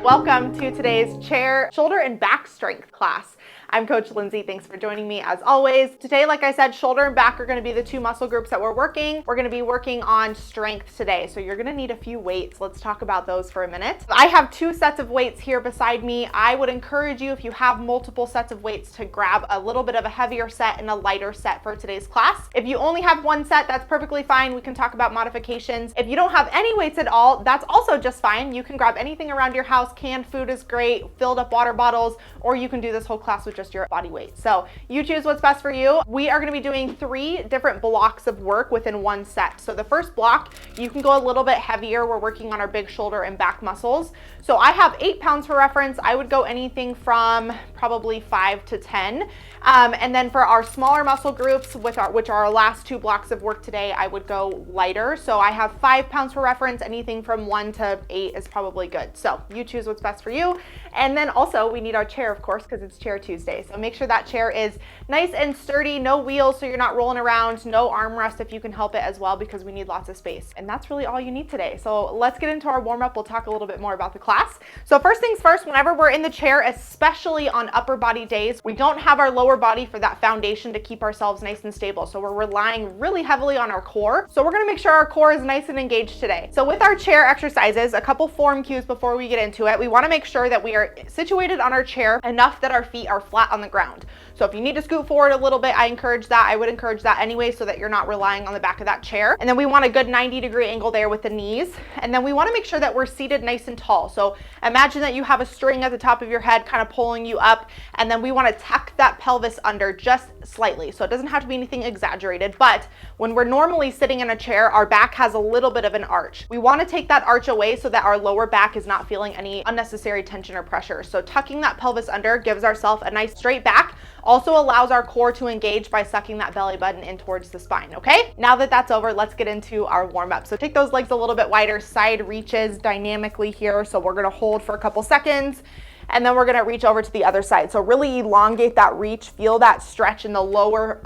Welcome to today's chair, shoulder, and back strength class. I'm Coach Lindsay. Thanks for joining me as always. Today, like I said, shoulder and back are going to be the two muscle groups that we're working. We're going to be working on strength today. So you're going to need a few weights. Let's talk about those for a minute. I have two sets of weights here beside me. I would encourage you, if you have multiple sets of weights, to grab a little bit of a heavier set and a lighter set for today's class. If you only have one set, that's perfectly fine. We can talk about modifications. If you don't have any weights at all, that's also just fine. You can grab anything around your house. Canned food is great, filled up water bottles, or you can do this whole class with just your body weight. So you choose what's best for you. We are going to be doing 3 different blocks of work within one set. So the first block, you can go a little bit heavier. We're working on our big shoulder and back muscles. So I have 8 pounds for reference. I would go anything from probably 5 to 10. And then for our smaller muscle groups, which are our last 2 blocks of work today, I would go lighter. So I have 5 pounds for reference. Anything from 1 to 8 is probably good. So you choose what's best for you. And then also we need our chair, of course, because it's Chair Tuesday. So make sure that chair is nice and sturdy, no wheels so you're not rolling around, no armrest if you can help it as well, because we need lots of space. And that's really all you need today. So let's get into our warm-up. We'll talk a little bit more about the class. So first things first, whenever we're in the chair, especially on upper body days, we don't have our lower body for that foundation to keep ourselves nice and stable. So we're relying really heavily on our core. So we're gonna make sure our core is nice and engaged today. So with our chair exercises, a couple form cues before we get into it. We wanna make sure that we are situated on our chair enough that our feet are flat on the ground. So if you need to scoot forward a little bit, I encourage that. I would encourage that anyway, so that you're not relying on the back of that chair. And then we want a good 90-degree angle there with the knees. And then we want to make sure that we're seated nice and tall. So imagine that you have a string at the top of your head kind of pulling you up, and then we want to tuck that pelvis under just slightly. So it doesn't have to be anything exaggerated, but when we're normally sitting in a chair, our back has a little bit of an arch. We want to take that arch away so that our lower back is not feeling any unnecessary tension or pressure. So tucking that pelvis under gives ourselves a nice straight back, also allows our core to engage by sucking that belly button in towards the spine, okay? Now that that's over, let's get into our warm-up. So take those legs a little bit wider, side reaches dynamically here. So we're gonna hold for a couple seconds, and then we're gonna reach over to the other side. So really elongate that reach, feel that stretch in the lower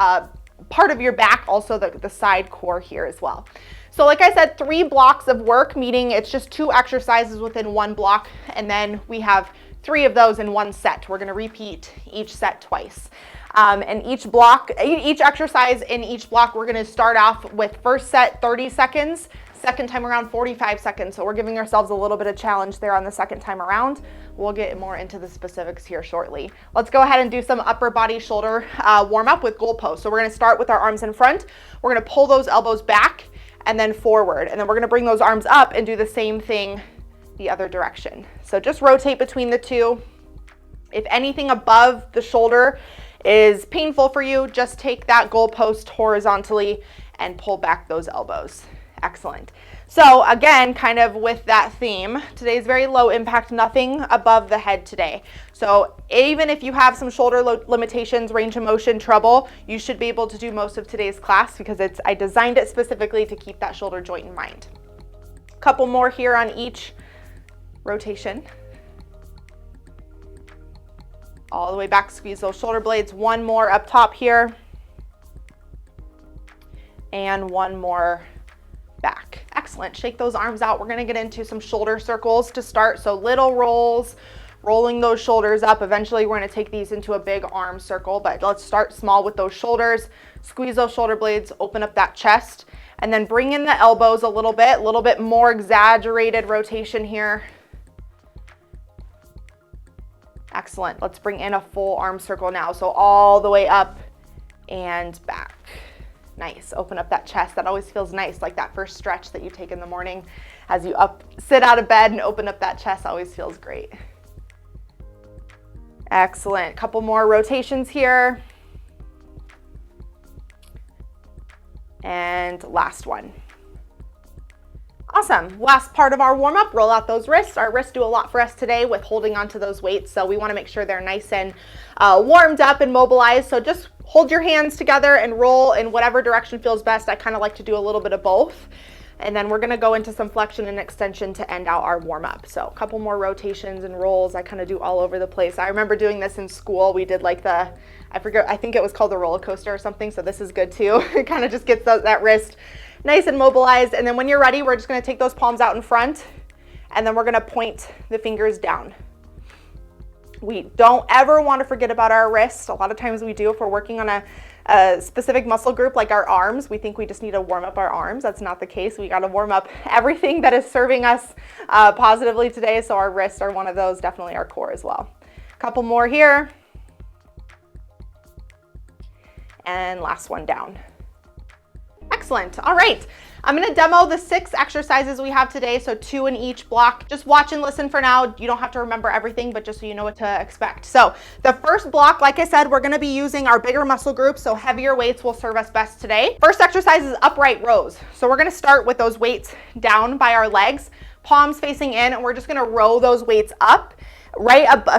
part of your back, also the side core here as well. So like I said, 3 blocks of work, meaning it's just 2 exercises within one block, and then we have 3 of those in one set. We're gonna repeat each set twice. And each exercise in each block, we're gonna start off with first set 30 seconds, second time around 45 seconds. So we're giving ourselves a little bit of challenge there on the second time around. We'll get more into the specifics here shortly. Let's go ahead and do some upper body shoulder warm up with goalposts. So we're gonna start with our arms in front. We're gonna pull those elbows back and then forward. And then we're gonna bring those arms up and do the same thing the other direction. So just rotate between the two. If anything above the shoulder is painful for you, just take that goalpost horizontally and pull back those elbows. Excellent. So again, kind of with that theme, today's very low impact, nothing above the head today. So even if you have some shoulder limitations, range of motion trouble, you should be able to do most of today's class, because I designed it specifically to keep that shoulder joint in mind. A couple more here on each rotation. All the way back, squeeze those shoulder blades. One more up top here. And one more back. Excellent. Shake those arms out. We're going to get into some shoulder circles to start. So little rolls, rolling those shoulders up. Eventually we're going to take these into a big arm circle, but let's start small with those shoulders. Squeeze those shoulder blades, open up that chest, and then bring in the elbows a little bit more exaggerated rotation here. Excellent. Let's bring in a full arm circle now. So all the way up and back. Nice. Open up that chest. That always feels nice, like that first stretch that you take in the morning as you sit out of bed and open up that chest. Always feels great. Excellent. Couple more rotations here. And last one. Awesome. Last part of our warm-up, roll out those wrists. Our wrists do a lot for us today with holding onto those weights, so we want to make sure they're nice and warmed up and mobilized. So just hold your hands together and roll in whatever direction feels best. I kind of like to do a little bit of both. And then we're going to go into some flexion and extension to end out our warm-up. So a couple more rotations and rolls. I kind of do all over the place. I remember doing this in school. We did like I think it was called the roller coaster or something. So this is good too. It kind of just gets that wrist nice and mobilized. And then when you're ready, we're just going to take those palms out in front and then we're gonna point the fingers down. We don't ever want to forget about our wrists. A lot of times we do if we're working on a specific muscle group like our arms. We think we just need to warm up our arms. That's not the case. We got to warm up everything that is serving us positively today. So our wrists are one of those, definitely our core as well. A couple more here. And last one down. Excellent. All right. I'm going to demo the 6 exercises we have today, so 2 in each block. Just watch and listen for now. You don't have to remember everything, but just so you know what to expect. So the first block, like I said, we're going to be using our bigger muscle groups, so heavier weights will serve us best today. First exercise is upright rows. So we're going to start with those weights down by our legs, palms facing in, and we're just going to row those weights up,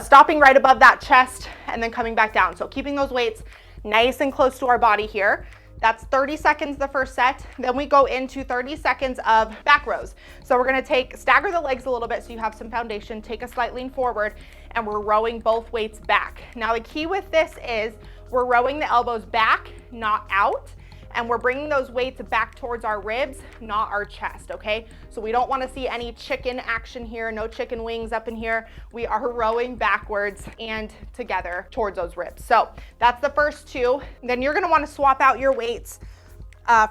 stopping right above that chest, and then coming back down. So keeping those weights nice and close to our body here. That's 30 seconds the first set. Then we go into 30 seconds of back rows. So we're gonna stagger the legs a little bit so you have some foundation, take a slight lean forward, and we're rowing both weights back. Now the key with this is we're rowing the elbows back, not out, and we're bringing those weights back towards our ribs, not our chest, okay? So we don't wanna see any chicken action here, no chicken wings up in here. We are rowing backwards and together towards those ribs. So that's the first 2. Then you're gonna wanna swap out your weights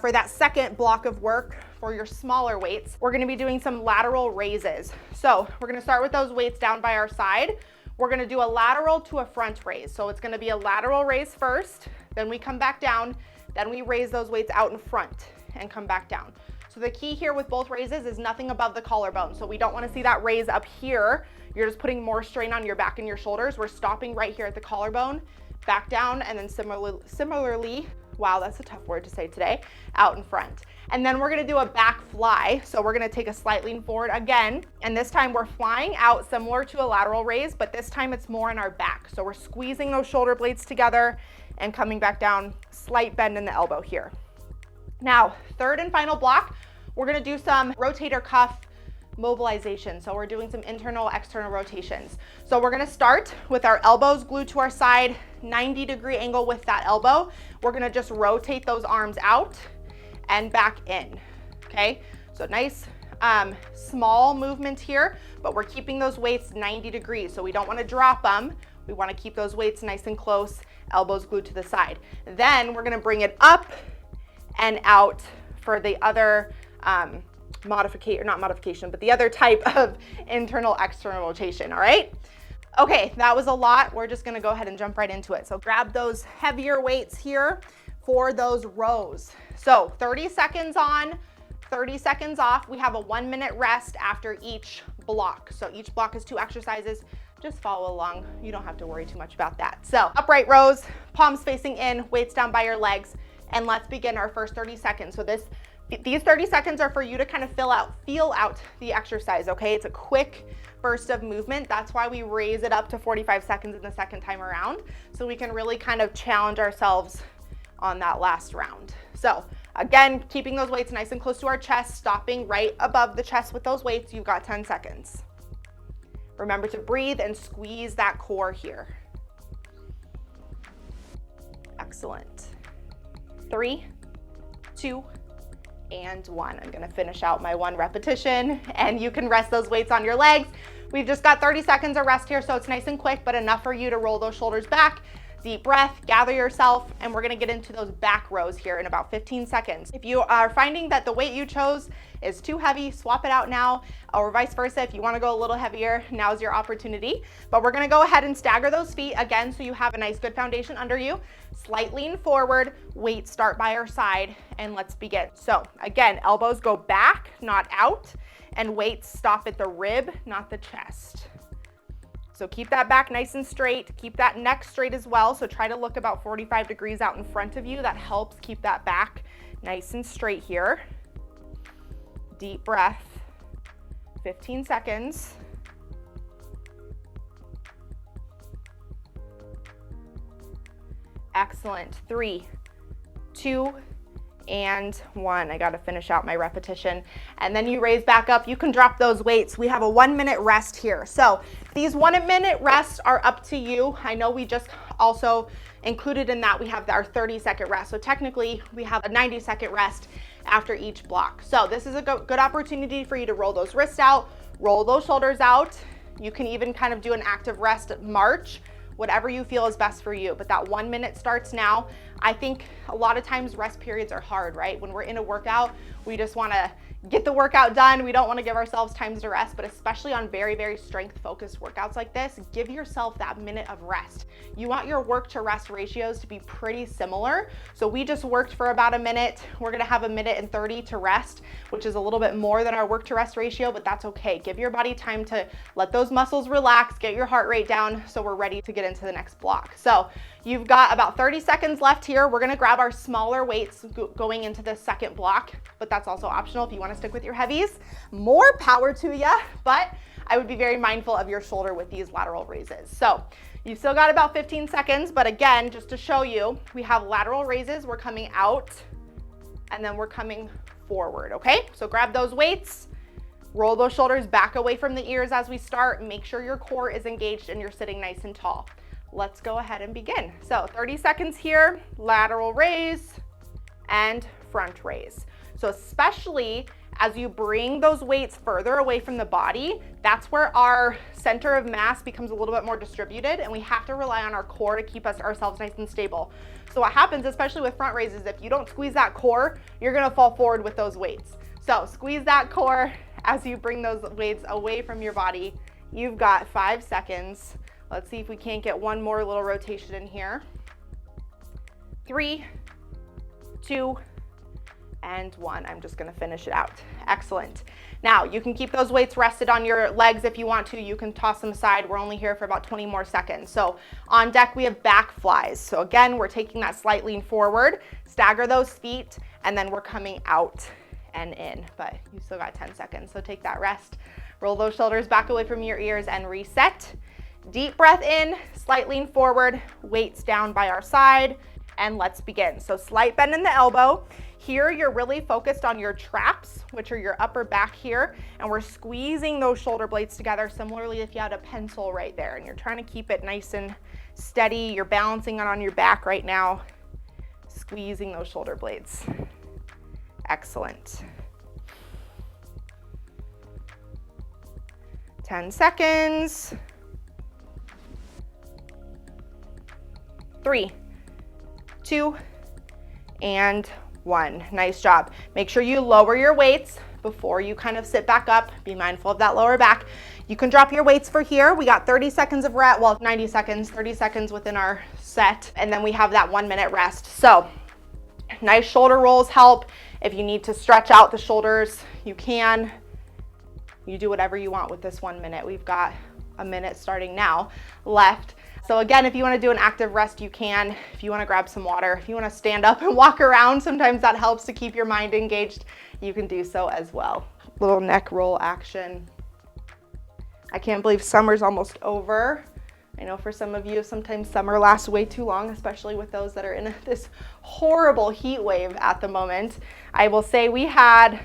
for that second block of work. For your smaller weights, we're gonna be doing some lateral raises. So we're gonna start with those weights down by our side. We're gonna do a lateral to a front raise. So it's gonna be a lateral raise first, then we come back down, then we raise those weights out in front and come back down. So the key here with both raises is nothing above the collarbone. So we don't want to see that raise up here. You're just putting more strain on your back and your shoulders. We're stopping right here at the collarbone, back down, and then similarly, wow, that's a tough word to say today, out in front. And then we're gonna do a back fly. So we're gonna take a slight lean forward again, and this time we're flying out similar to a lateral raise, but this time it's more in our back. So we're squeezing those shoulder blades together and coming back down, slight bend in the elbow here. Now, third and final block, we're gonna do some rotator cuff mobilization. So we're doing some internal, external rotations. So we're gonna start with our elbows glued to our side, 90-degree angle with that elbow. We're gonna just rotate those arms out and back in, okay? So nice, small movement here, but we're keeping those weights 90 degrees. So we don't wanna drop them. We wanna keep those weights nice and close, elbows glued to the side. Then we're gonna bring it up and out for the other the other type of internal external rotation, all right? Okay, that was a lot. We're just gonna go ahead and jump right into it. So grab those heavier weights here for those rows. So 30 seconds on, 30 seconds off. We have a 1-minute rest after each block. So each block is 2 exercises. Just follow along. You don't have to worry too much about that. So upright rows, palms facing in, weights down by your legs, and let's begin our first 30 seconds. So these 30 seconds are for you to kind of feel out the exercise, okay? It's a quick burst of movement. That's why we raise it up to 45 seconds in the second time around, so we can really kind of challenge ourselves on that last round. So again, keeping those weights nice and close to our chest, stopping right above the chest with those weights. You've got 10 seconds. Remember to breathe and squeeze that core here. Excellent. 3, 2, and 1. I'm gonna finish out my 1 repetition, and you can rest those weights on your legs. We've just got 30 seconds of rest here, so it's nice and quick, but enough for you to roll those shoulders back. Deep breath, gather yourself, and we're gonna get into those back rows here in about 15 seconds. If you are finding that the weight you chose is too heavy, swap it out now, or vice versa. If you wanna go a little heavier, now's your opportunity. But we're gonna go ahead and stagger those feet again so you have a nice good foundation under you. Slight lean forward, weights start by our side, and let's begin. So again, elbows go back, not out, and weights stop at the rib, not the chest. So keep that back nice and straight. Keep that neck straight as well. So try to look about 45 degrees out in front of you. That helps keep that back nice and straight here. Deep breath, 15 seconds. Excellent. 3, 2, and 1. I got to finish out my repetition. And then you raise back up. You can drop those weights. We have a 1-minute rest here. So these 1-minute rests are up to you. I know we just also included in that we have our 30-second rest. So technically we have a 90-second rest after each block. So this is a good opportunity for you to roll those wrists out, roll those shoulders out. You can even kind of do an active rest march, whatever you feel is best for you. But that 1 minute starts now. I think a lot of times rest periods are hard, right? When we're in a workout, we just want to get the workout done. We don't want to give ourselves time to rest, but especially on very, very strength focused workouts like this, give yourself that minute of rest. You want your work to rest ratios to be pretty similar. So we just worked for about a minute. We're going to have 1:30 to rest, which is a little bit more than our work to rest ratio, but that's okay. Give your body time to let those muscles relax, get your heart rate down so we're ready to get into the next block. So you've got about 30 seconds left here. We're going to grab our smaller weights going into the second block, but that's also optional if you want to stick with your heavies. More power to you, but I would be very mindful of your shoulder with these lateral raises. So you've still got about 15 seconds, but again, just to show you, we have lateral raises. We're coming out and then we're coming forward, okay? So grab those weights, roll those shoulders back away from the ears as we start. Make sure your core is engaged and you're sitting nice and tall. Let's go ahead and begin. So 30 seconds here, lateral raise and front raise. So especially as you bring those weights further away from the body, that's where our center of mass becomes a little bit more distributed, and we have to rely on our core to keep ourselves nice and stable. So what happens, especially with front raises, if you don't squeeze that core, you're gonna fall forward with those weights. So squeeze that core as you bring those weights away from your body. You've got 5 seconds. Let's see if we can't get one more little rotation in here. 3, 2, and 1. I'm just gonna finish it out. Excellent. Now you can keep those weights rested on your legs if you want to. You can toss them aside. We're only here for about 20 more seconds. So on deck we have back flies. So again, we're taking that slight lean forward, stagger those feet, and then we're coming out and in. But you still got 10 seconds, so take that rest. Roll those shoulders back away from your ears and reset. Deep breath in, slight lean forward, weights down by our side, and let's begin. So slight bend in the elbow. Here you're really focused on your traps, which are your upper back here, and we're squeezing those shoulder blades together similarly if you had a pencil right there, and you're trying to keep it nice and steady. You're balancing it on your back right now, squeezing those shoulder blades. Excellent. 10 seconds. 3, 2, and 1. Nice job. Make sure you lower your weights before you kind of sit back up. Be mindful of that lower back. You can drop your weights for here. We got 30 seconds of rest, well, 90 seconds, 30 seconds within our set, and then we have that 1 minute rest. So nice shoulder rolls help. If you need to stretch out the shoulders, you can. You do whatever you want with this 1 minute. We've got a minute starting now left. So again, if you want to do an active rest, you can. If you want to grab some water, if you want to stand up and walk around, sometimes that helps to keep your mind engaged. You can do so as well. Little neck roll action. I can't believe summer's almost over. I know for some of you, sometimes summer lasts way too long, especially with those that are in this horrible heat wave at the moment. I will say we had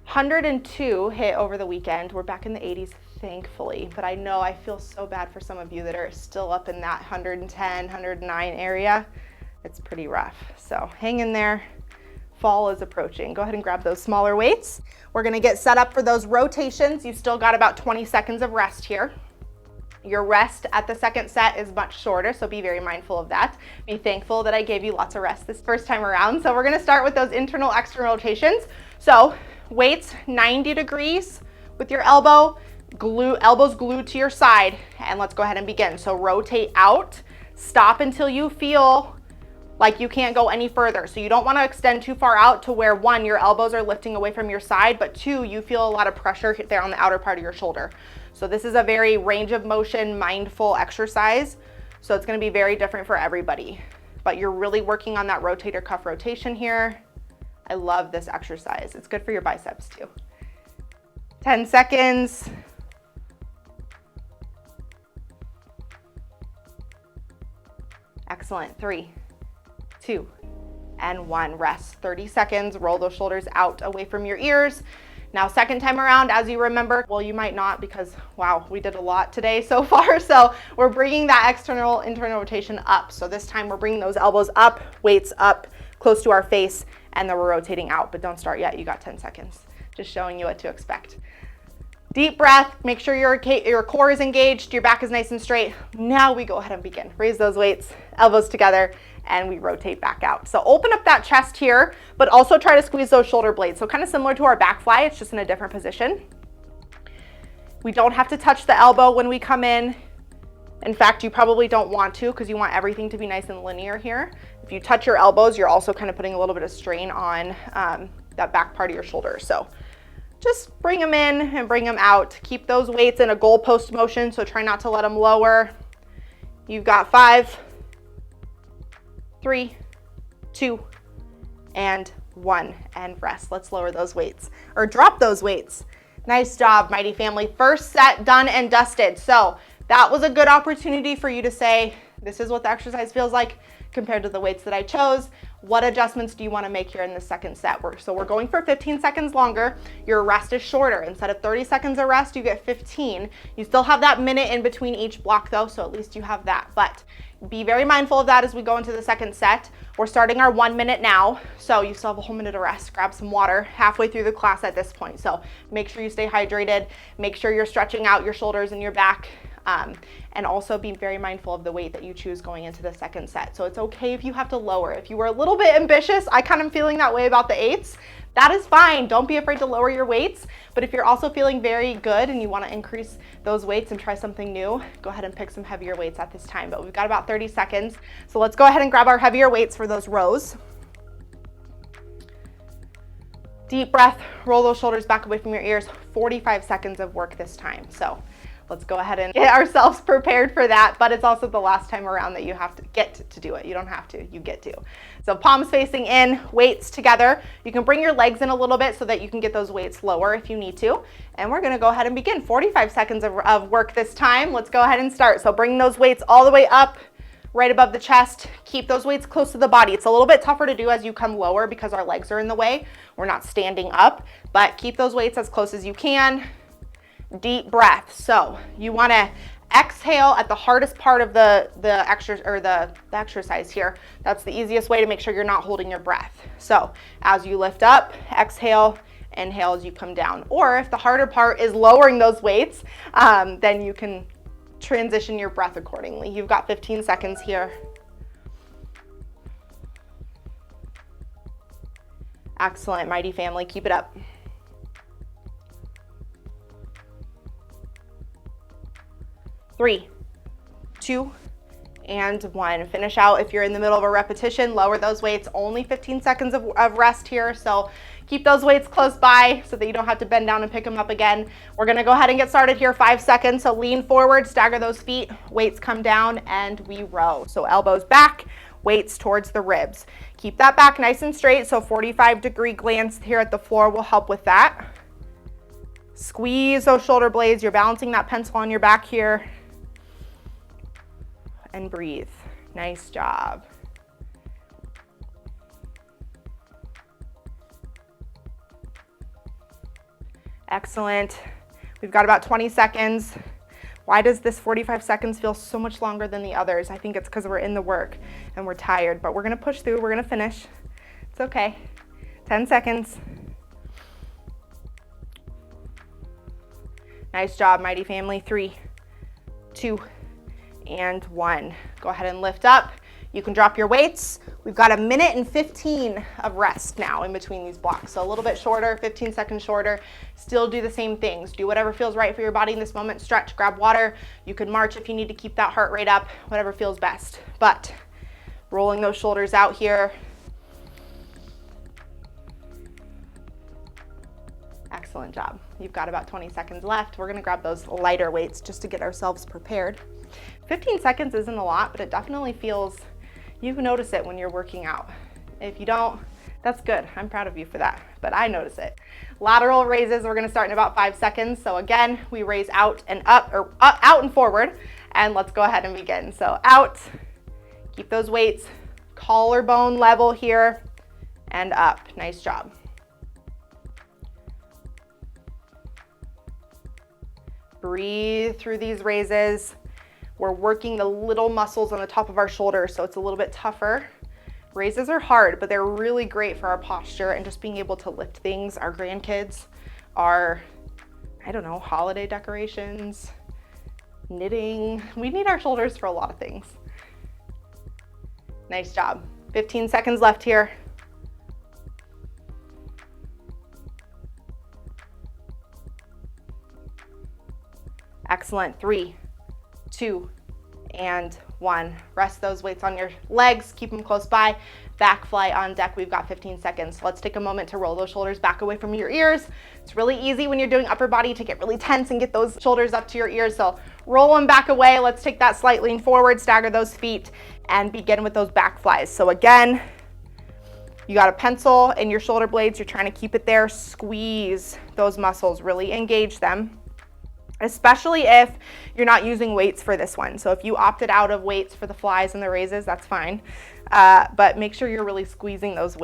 102 hit over the weekend. We're back in the 80s. Thankfully, but I know I feel so bad for some of you that are still up in that 110, 109 area. It's pretty rough. So hang in there. Fall is approaching. Go ahead and grab those smaller weights. We're gonna get set up for those rotations. You've still got about 20 seconds of rest here. Your rest at the second set is much shorter, so be very mindful of that. Be thankful that I gave you lots of rest this first time around. So we're gonna start with those internal, external rotations. So weights 90 degrees with your elbows glued to your side, and let's go ahead and begin. So rotate out, stop until you feel like you can't go any further. So you don't want to extend too far out to where 1, your elbows are lifting away from your side, but 2, you feel a lot of pressure there on the outer part of your shoulder. So this is a very range of motion, mindful exercise. So it's going to be very different for everybody, but you're really working on that rotator cuff rotation here. I love this exercise. It's good for your biceps too. 10 seconds. Excellent. 3, 2, and 1. Rest. 30 seconds. Roll those shoulders out away from your ears. Now, second time around, as you remember, well, you might not because, wow, we did a lot today so far. So we're bringing that external, internal rotation up. So this time we're bringing those elbows up, weights up, close to our face, and then we're rotating out, but don't start yet. You got 10 seconds. Just showing you what to expect. Deep breath, make sure your core is engaged, your back is nice and straight. Now we go ahead and begin. Raise those weights, elbows together, and we rotate back out. So open up that chest here, but also try to squeeze those shoulder blades. So kind of similar to our back fly, it's just in a different position. We don't have to touch the elbow when we come in. In fact, you probably don't want to because you want everything to be nice and linear here. If you touch your elbows, you're also kind of putting a little bit of strain on that back part of your shoulder. So just bring them in and bring them out. Keep those weights in a goalpost motion, so try not to let them lower. You've got 5, 3, 2, and 1, and rest. Let's lower those weights, or drop those weights. Nice job, Mighty Family. First set done and dusted. So that was a good opportunity for you to say, this is what the exercise feels like compared to the weights that I chose. What adjustments do you want to make here in the second set? So we're going for 15 seconds longer. Your rest is shorter. Instead of 30 seconds of rest, you get 15. You still have that minute in between each block though, so at least you have that. But be very mindful of that as we go into the second set. We're starting our 1 minute now, so you still have a whole minute of rest. Grab some water halfway through the class at this point. So make sure you stay hydrated. Make sure you're stretching out your shoulders and your back. And also be very mindful of the weight that you choose going into the second set. So it's okay if you have to lower. If you were a little bit ambitious, I kind of feeling that way about the 8s, that is fine. Don't be afraid to lower your weights. But if you're also feeling very good and you want to increase those weights and try something new, go ahead and pick some heavier weights at this time. But we've got about 30 seconds. So let's go ahead and grab our heavier weights for those rows. Deep breath, roll those shoulders back away from your ears. 45 seconds of work this time. So let's go ahead and get ourselves prepared for that, but it's also the last time around that you have to get to do it. You don't have to, you get to. So palms facing in, weights together. You can bring your legs in a little bit so that you can get those weights lower if you need to. And we're gonna go ahead and begin. 45 seconds of work this time. Let's go ahead and start. So bring those weights all the way up, right above the chest. Keep those weights close to the body. It's a little bit tougher to do as you come lower because our legs are in the way. We're not standing up, but keep those weights as close as you can. Deep breath. So you want to exhale at the hardest part of the exercise here. That's the easiest way to make sure you're not holding your breath. So as you lift up, exhale, inhale as you come down. Or if the harder part is lowering those weights, then you can transition your breath accordingly. You've got 15 seconds here. Excellent, Mighty Family. Keep it up. 3, 2, and 1. Finish out. If you're in the middle of a repetition, lower those weights. Only 15 seconds of rest here, so keep those weights close by so that you don't have to bend down and pick them up again. We're gonna go ahead and get started here. 5 seconds, so lean forward, stagger those feet, weights come down, and we row. So elbows back, weights towards the ribs. Keep that back nice and straight, so 45-degree glance here at the floor will help with that. Squeeze those shoulder blades. You're balancing that pencil on your back here. And breathe. Nice job. Excellent. We've got about 20 seconds. Why does this 45 seconds feel so much longer than the others? I think it's because we're in the work and we're tired, but we're gonna push through, we're gonna finish. It's okay. 10 seconds. Nice job, Mighty Family. 3, 2, and 1. Go ahead and lift up. You can drop your weights. We've got 1 minute and 15 of rest now in between these blocks. So a little bit shorter, 15 seconds shorter. Still do the same things. Do whatever feels right for your body in this moment. Stretch, grab water. You can march if you need to keep that heart rate up, whatever feels best. But rolling those shoulders out here. Excellent job. You've got about 20 seconds left. We're gonna grab those lighter weights just to get ourselves prepared. 15 seconds isn't a lot, but it definitely feels, you notice it when you're working out. If you don't, that's good. I'm proud of you for that, but I notice it. Lateral raises, we're gonna start in about 5 seconds. So again, we raise out and up, or out and forward, and let's go ahead and begin. So out, keep those weights collarbone level here, and up. Nice job. Breathe through these raises. We're working the little muscles on the top of our shoulders, so it's a little bit tougher Raises are hard, but they're really great for our posture and just being able to lift things. Our grandkids, our, I don't know, holiday decorations, knitting. We need our shoulders for a lot of things. Nice job. 15 seconds left here. Excellent. 3, 2, and 1. Rest those weights on your legs. Keep them close by. Back fly on deck. We've got 15 seconds. Let's take a moment to roll those shoulders back away from your ears. It's really easy when you're doing upper body to get really tense and get those shoulders up to your ears. So roll them back away. Let's take that slight lean forward, stagger those feet, and begin with those back flies. So again, you got a pencil in your shoulder blades. You're trying to keep it there. Squeeze those muscles. Really engage them, especially if you're not using weights for this one. So if you opted out of weights for the flies and the raises, that's fine. But make sure you're really squeezing those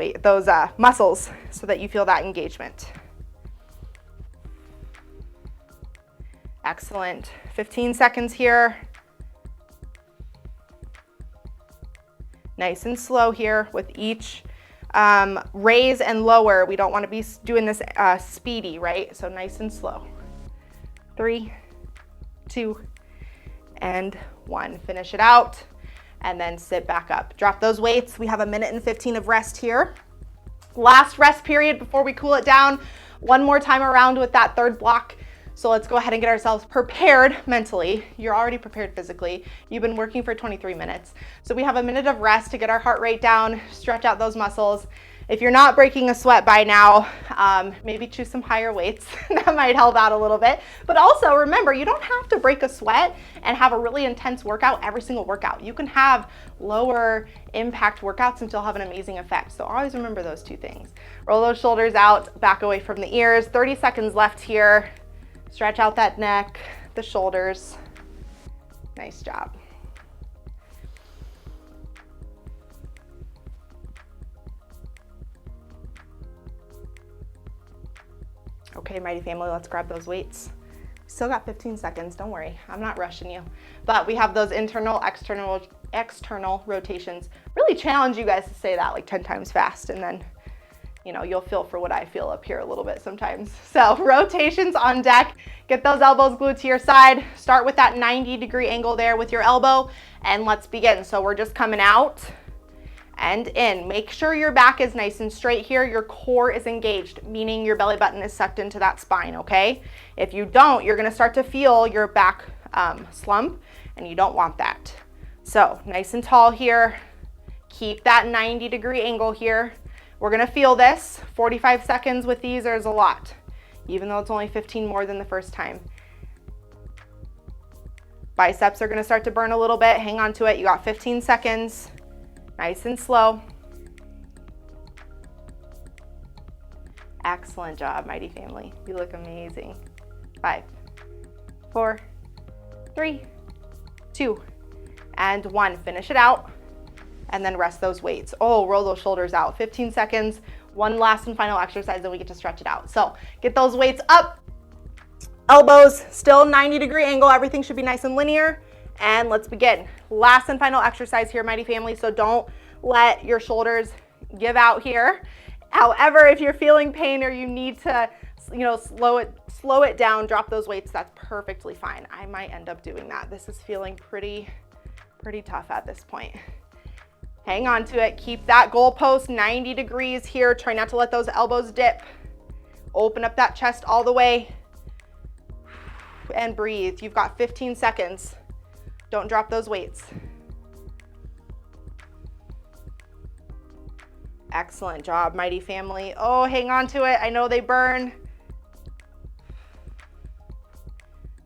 muscles so that you feel that engagement. Excellent. 15 seconds here. Nice and slow here with each raise and lower. We don't want to be doing this speedy, right? So nice and slow. 3, 2, and 1. Finish it out and then sit back up. Drop those weights. We have a minute and 15 of rest here. Last rest period before we cool it down. One more time around with that third block. So let's go ahead and get ourselves prepared mentally. You're already prepared physically. You've been working for 23 minutes. So we have a minute of rest to get our heart rate down, stretch out those muscles. If you're not breaking a sweat by now, maybe choose some higher weights. That might help out a little bit. But also remember, you don't have to break a sweat and have a really intense workout every single workout. You can have lower impact workouts and still have an amazing effect. So always remember those two things. Roll those shoulders out, back away from the ears. 30 seconds left here. Stretch out that neck, the shoulders. Nice job. Okay, Mighty Family, let's grab those weights. Still got 15 seconds, don't worry. I'm not rushing you. But we have those internal, external rotations. Really challenge you guys to say that like 10 times fast, and then you'll feel for what I feel up here a little bit sometimes. So rotations on deck, get those elbows glued to your side. Start with that 90-degree angle there with your elbow, and let's begin. So we're just coming out and in. Make sure your back is nice and straight here. Your core is engaged, meaning your belly button is sucked into that spine, okay? If you don't, you're gonna start to feel your back slump, and you don't want that. So nice and tall here. Keep that 90-degree angle here. We're gonna feel this. 45 seconds with these is a lot, even though it's only 15 more than the first time. Biceps are gonna start to burn a little bit. Hang on to it. You got 15 seconds. Nice and slow. Excellent job, Mighty Family. You look amazing. 5, 4, 3, 2, and 1. Finish it out. And then rest those weights. Oh, roll those shoulders out. 15 seconds, one last and final exercise, then we get to stretch it out. So get those weights up, elbows still 90-degree angle. Everything should be nice and linear. And let's begin. Last and final exercise here, Mighty Family. So don't let your shoulders give out here. However, if you're feeling pain or you need to, slow it down, drop those weights, that's perfectly fine. I might end up doing that. This is feeling pretty tough at this point. Hang on to it. Keep that goalpost 90 degrees here. Try not to let those elbows dip. Open up that chest all the way and breathe. You've got 15 seconds. Don't drop those weights. Excellent job, Mighty Family. Oh, hang on to it. I know they burn.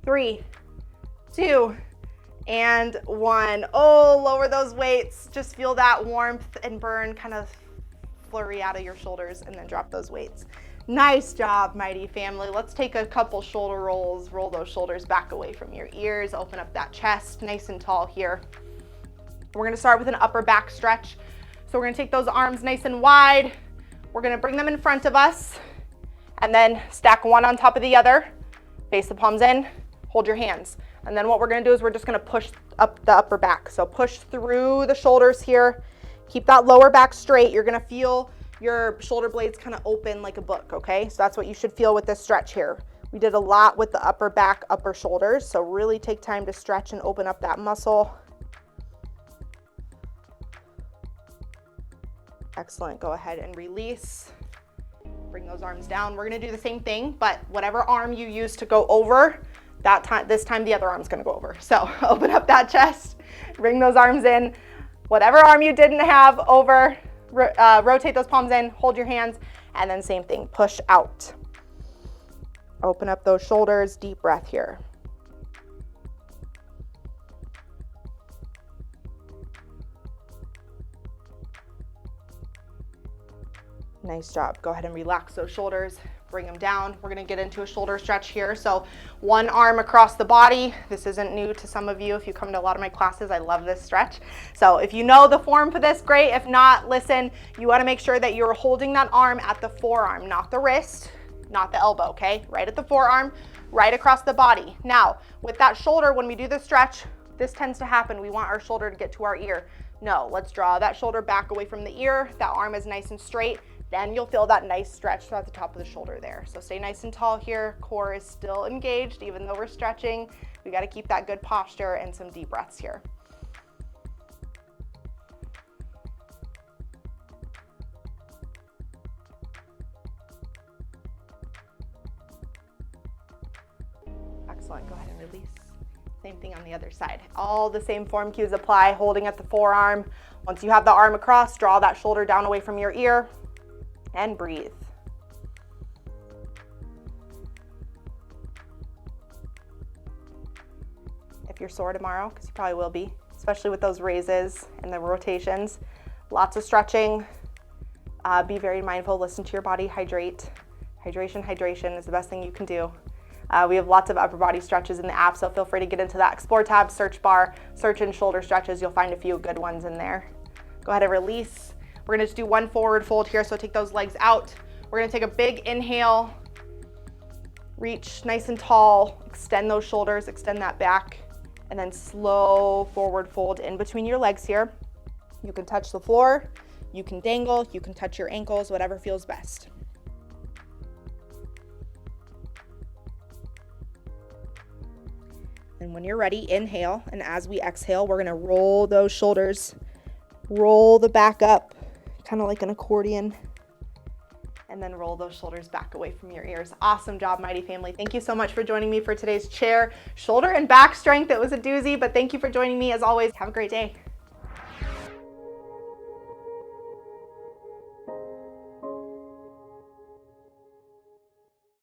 3, 2, and 1. Oh, lower those weights. Just feel that warmth and burn kind of flurry out of your shoulders, and then drop those weights. Nice job, Mighty Family. Let's take a couple shoulder rolls. Roll those shoulders back away from your ears. Open up that chest, nice and tall here. We're gonna start with an upper back stretch. So we're gonna take those arms nice and wide. We're gonna bring them in front of us, and then stack one on top of the other. Face the palms in, hold your hands. And then what we're gonna do is we're just gonna push up the upper back. So push through the shoulders here. Keep that lower back straight. You're gonna feel your shoulder blades kind of open like a book, okay? So that's what you should feel with this stretch here. We did a lot with the upper back, upper shoulders, so really take time to stretch and open up that muscle. Excellent. Go ahead and release. Bring those arms down. We're gonna do the same thing, but whatever arm you use to go over, this time the other arm's gonna go over. So open up that chest, bring those arms in. Whatever arm you didn't have over, rotate those palms in, hold your hands, and then same thing, push out. Open up those shoulders, deep breath here. Nice job. Go ahead and relax those shoulders, bring them down. We're gonna get into a shoulder stretch here. So one arm across the body. This isn't new to some of you. If you come to a lot of my classes, I love this stretch. So if you know the form for this, great. If not, listen, you wanna make sure that you're holding that arm at the forearm, not the wrist, not the elbow, okay? Right at the forearm, right across the body. Now, with that shoulder, when we do the stretch, this tends to happen. We want our shoulder to get to our ear. No, let's draw that shoulder back away from the ear. That arm is nice and straight. Then you'll feel that nice stretch throughout the top of the shoulder there. So stay nice and tall here. Core is still engaged, even though we're stretching. We got to keep that good posture and some deep breaths here. Excellent. Go ahead and release. Same thing on the other side. All the same form cues apply, holding at the forearm. Once you have the arm across, draw that shoulder down away from your ear and breathe. If you're sore tomorrow, because you probably will be, especially with those raises and the rotations, lots of stretching. Be very mindful, listen to your body, hydrate. Hydration is the best thing you can do. We have lots of upper body stretches in the app, so feel free to get into that Explore tab, search bar, search in shoulder stretches. You'll find a few good ones in there. Go ahead and release. We're gonna just do one forward fold here, so take those legs out. We're gonna take a big inhale, reach nice and tall, extend those shoulders, extend that back, and then slow forward fold in between your legs here. You can touch the floor, you can dangle, you can touch your ankles, whatever feels best. And when you're ready, inhale, and as we exhale, we're gonna roll those shoulders, roll the back up, kind of like an accordion, and then roll those shoulders back away from your ears. Awesome job, Mighty Family. Thank you so much for joining me for today's chair, shoulder, and back strength. It was a doozy, but thank you for joining me as always. Have a great day.